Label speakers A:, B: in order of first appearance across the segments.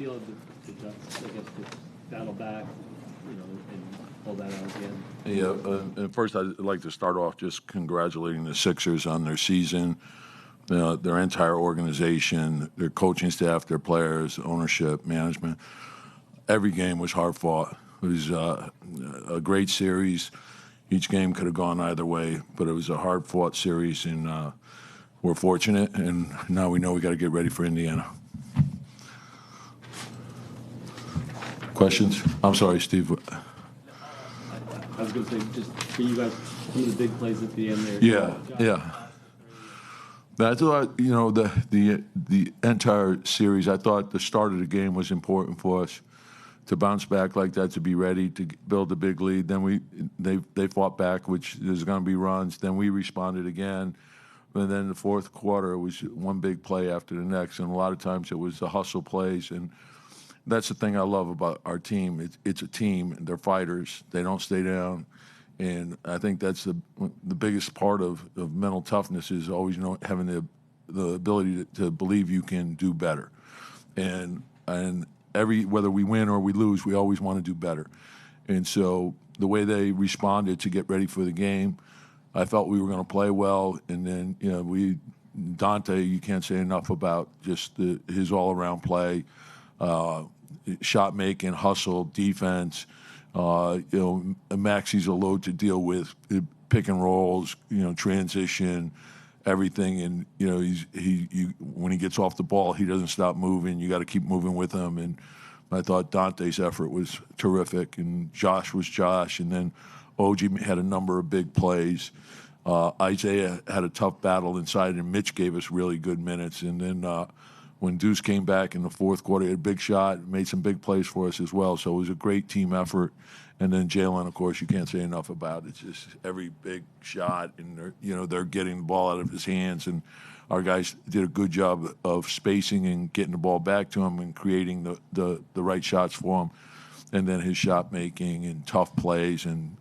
A: feel the Jets, I guess, to battle back, and pull that out again?
B: Yeah, and first I'd like to start off just congratulating the Sixers on their season, their entire organization, their coaching staff, their players, ownership, management. Every game was hard fought. It was a great series. Each game could have gone either way, but it was a hard fought series, and we're fortunate. And now we know we got to get ready for Indiana. Questions? I'm sorry, Steve.
A: I was going to say, just for you guys, some of the big plays at the end there.
B: Yeah. That's what the entire series. I thought the start of the game was important for us to bounce back like that, to be ready to build a big lead. Then they fought back, which there's going to be runs. Then we responded again, and then the fourth quarter was one big play after the next, and a lot of times it was the hustle plays. And that's the thing I love about our team. It's a team. They're fighters. They don't stay down. And I think that's the biggest part of mental toughness is always having the ability to believe you can do better. And whether we win or we lose, we always want to do better. And so the way they responded to get ready for the game, I felt we were going to play well. And then Dante, you can't say enough about just his all-around play. Shot making, hustle, defense. Maxi's a load to deal with. Pick and rolls, transition, everything. And when he gets off the ball, he doesn't stop moving. You got to keep moving with him. And I thought Dante's effort was terrific, and Josh was Josh. And then OG had a number of big plays. Isaiah had a tough battle inside, and Mitch gave us really good minutes. And then when Deuce came back in the fourth quarter, he had a big shot, made some big plays for us as well. So it was a great team effort. And then Jalen, of course, you can't say enough about. It's just every big shot, and they're getting the ball out of his hands. And our guys did a good job of spacing and getting the ball back to him and creating the right shots for him. And then his shot making and tough plays, and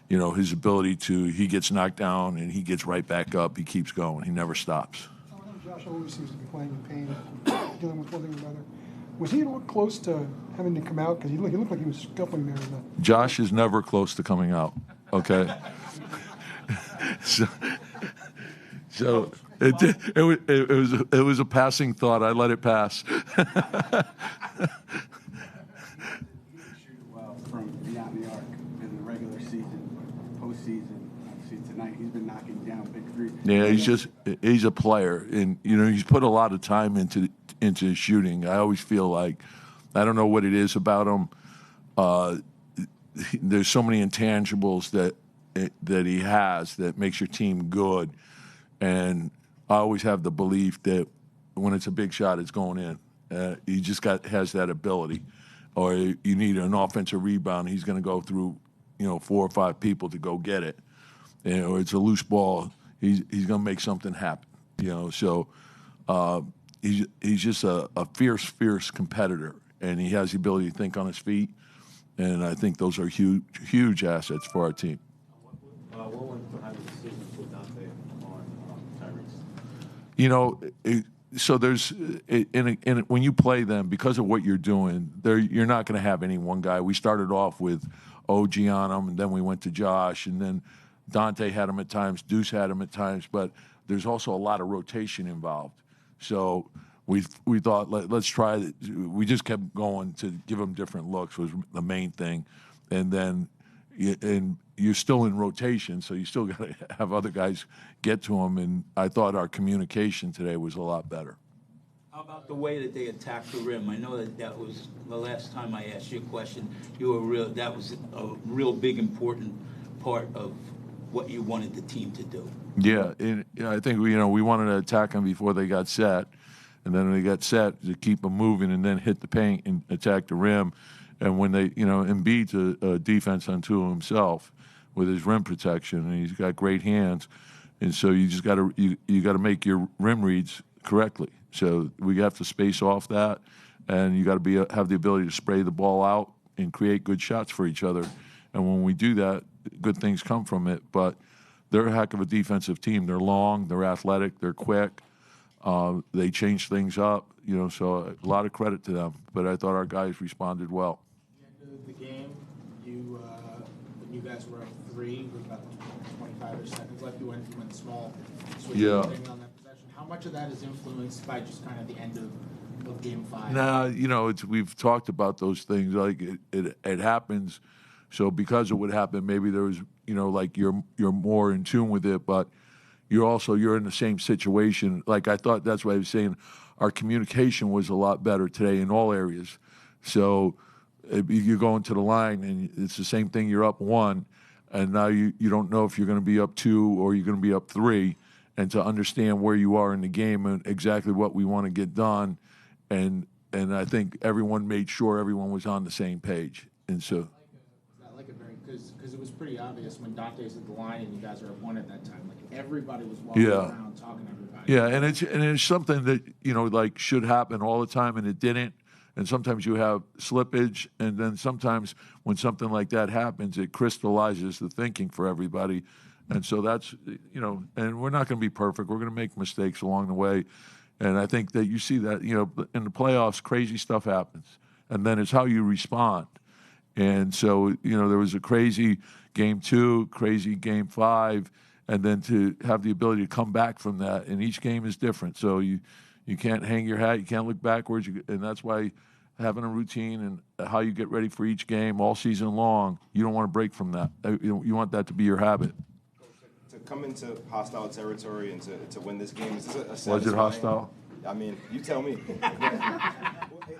B: his ability he gets knocked down and he gets right back up. He keeps going. He never stops.
C: Josh always seems to be playing in pain, dealing with one thing or another. Was he close to having to come out? Because he looked like he was scuffling there.
B: Josh is never close to coming out. Okay. so it was a passing thought. I let it pass.
D: He shoot well from beyond the arc in the regular season, postseason. Obviously tonight he's been knocking down big threes.
B: Yeah, he's a player, and he's put a lot of time into his shooting. I always feel like, I don't know what it is about him. There's so many intangibles that he has that makes your team good, and I always have the belief that when it's a big shot, it's going in. He just has that ability. Or you need an offensive rebound, he's going to go through 4 or 5 people to go get it. Or it's a loose ball, he's going to make something happen. So he's just a fierce competitor, and he has the ability to think on his feet. And I think those are huge assets for our team.
A: What went behind the decision to put Dante on Tyrese?
B: So there's when you play them, because of what you're doing, you're not going to have any one guy. We started off with OG on him, and then we went to Josh, and then Dante had him at times, Deuce had him at times, but there's also a lot of rotation involved. So we thought, let's try it. We just kept going to give him different looks was the main thing. And then you're still in rotation, so you still got to have other guys get to him. And I thought our communication today was a lot better.
E: How about the way that they attacked the rim? I know that was the last time I asked you a question. That was a real big important part of what you wanted the team to do.
B: Yeah, I think we wanted to attack them before they got set, and then they got set to keep them moving, and then hit the paint and attack the rim. And when they, Embiid's a defense unto himself with his rim protection, and he's got great hands, and so you just got to make your rim reads correctly. So we have to space off that, and you got to have the ability to spray the ball out and create good shots for each other. And when we do that, good things come from it. But they're a heck of a defensive team. They're long, they're athletic, they're quick. They changed things up, so a lot of credit to them. But I thought our guys responded well.
F: At the end of the game, when you guys were up 3 with about 25 seconds left, you went small, switching
B: Yeah.
F: thing on that possession. How much of that is influenced by just kind of the end of Game 5?
B: Nah, we've talked about those things. Like it happens. So because it would happen, maybe there was, like you're more in tune with it, but you're in the same situation. Like I thought that's why I was saying our communication was a lot better today in all areas. So if you're going to the line and it's the same thing. You're up 1, and now you don't know if you're going to be up 2 or you're going to be up 3, and to understand where you are in the game and exactly what we want to get done. And I think everyone made sure everyone was on the same page. And so,
F: because it was pretty obvious when Dante's at the line and you guys are at 1 at that time. Like everybody was walking around talking to everybody.
B: yeah, and it's something that like should happen all the time, and it didn't. And sometimes you have slippage, and then sometimes when something like that happens, it crystallizes the thinking for everybody. And so that's and we're not going to be perfect. We're going to make mistakes along the way. And I think that you see that, in the playoffs, crazy stuff happens. And then it's how you respond. And so, there was a crazy Game 2, crazy Game 5, and then to have the ability to come back from that. And each game is different. So you can't hang your hat. You can't look backwards. And that's why having a routine and how you get ready for each game all season long, you don't want to break from that. You want that to be your habit.
G: To come into hostile territory and to win this game, is this a satisfying?
B: Was it hostile?
G: I mean, you tell me.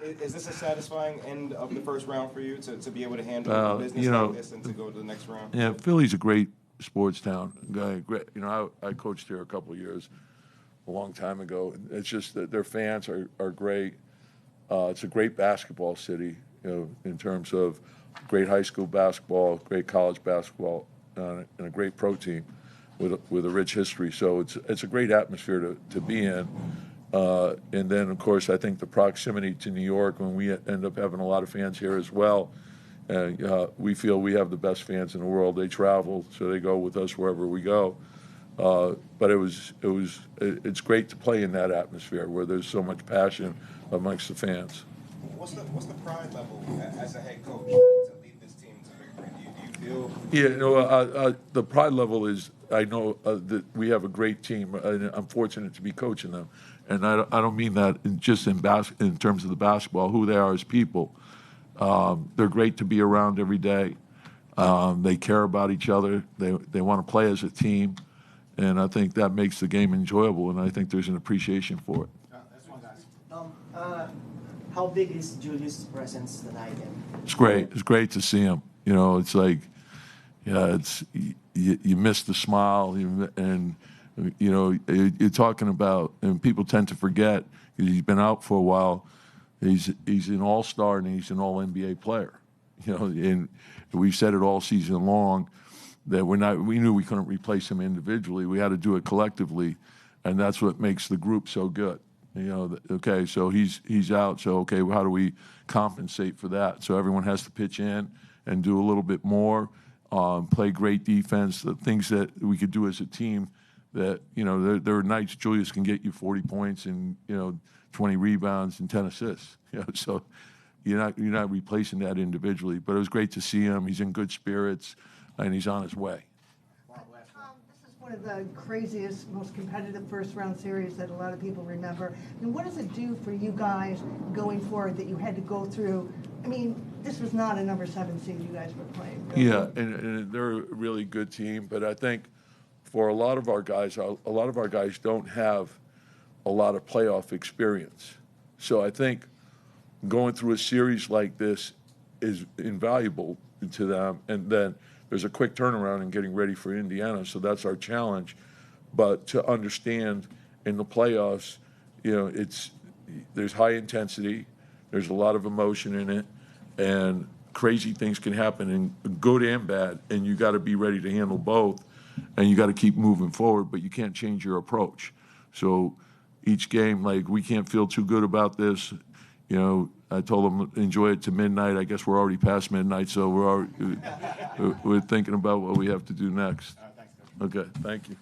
G: Is this a satisfying end of the first round for you to be able to handle business like this and to go to the next round?
B: Yeah, Philly's a great sports town. Great. I coached here a couple of years, a long time ago. It's just that their fans are great. It's a great basketball city, in terms of great high school basketball, great college basketball, and a great pro team with a rich history. So it's a great atmosphere to be in. And then, of course, I think the proximity to New York, when we end up having a lot of fans here as well, we feel we have the best fans in the world. They travel, so they go with us wherever we go. But it's great to play in that atmosphere where there's so much passion amongst the fans.
G: What's the pride level as a head coach to lead this team to victory? Do you feel?
B: Yeah, the pride level is, I know that we have a great team, and I'm fortunate to be coaching them. And I don't mean that just in terms of the basketball, who they are as people. They're great to be around every day. They care about each other. They want to play as a team. And I think that makes the game enjoyable, and I think there's an appreciation for it.
F: That's one, guys.
H: How big is Julius' presence tonight?
B: It's great. It's great to see him. It's like, you miss the smile, and you're talking about, and people tend to forget because he's been out for a while. He's an all-star and he's an all-NBA player. And we've said it all season long that we knew we couldn't replace him individually. We had to do it collectively, and that's what makes the group so good. Okay, so he's out. So okay, how do we compensate for that? So everyone has to pitch in and do a little bit more, play great defense, the things that we could do as a team. That there are nights Julius can get you 40 points and 20 rebounds and 10 assists. So you're not replacing that individually. But it was great to see him. He's in good spirits, and he's on his way.
I: This is one of the craziest, most competitive first-round series that a lot of people remember. And what does it do for you guys going forward that you had to go through? I mean, this was not a number 7 seed you guys were playing. Really.
B: Yeah, and they're a really good team. But I think for a lot of our guys don't have a lot of playoff experience. So I think going through a series like this is invaluable to them. And then there's a quick turnaround in getting ready for Indiana, so that's our challenge. But to understand in the playoffs, there's high intensity, there's a lot of emotion in it, and crazy things can happen, and good and bad, and you got to be ready to handle both, and you got to keep moving forward, but you can't change your approach. So each game, like, we can't feel too good about this. I told them enjoy it to midnight. I guess we're already past midnight, so we're thinking about what we have to do next. Okay, thank you.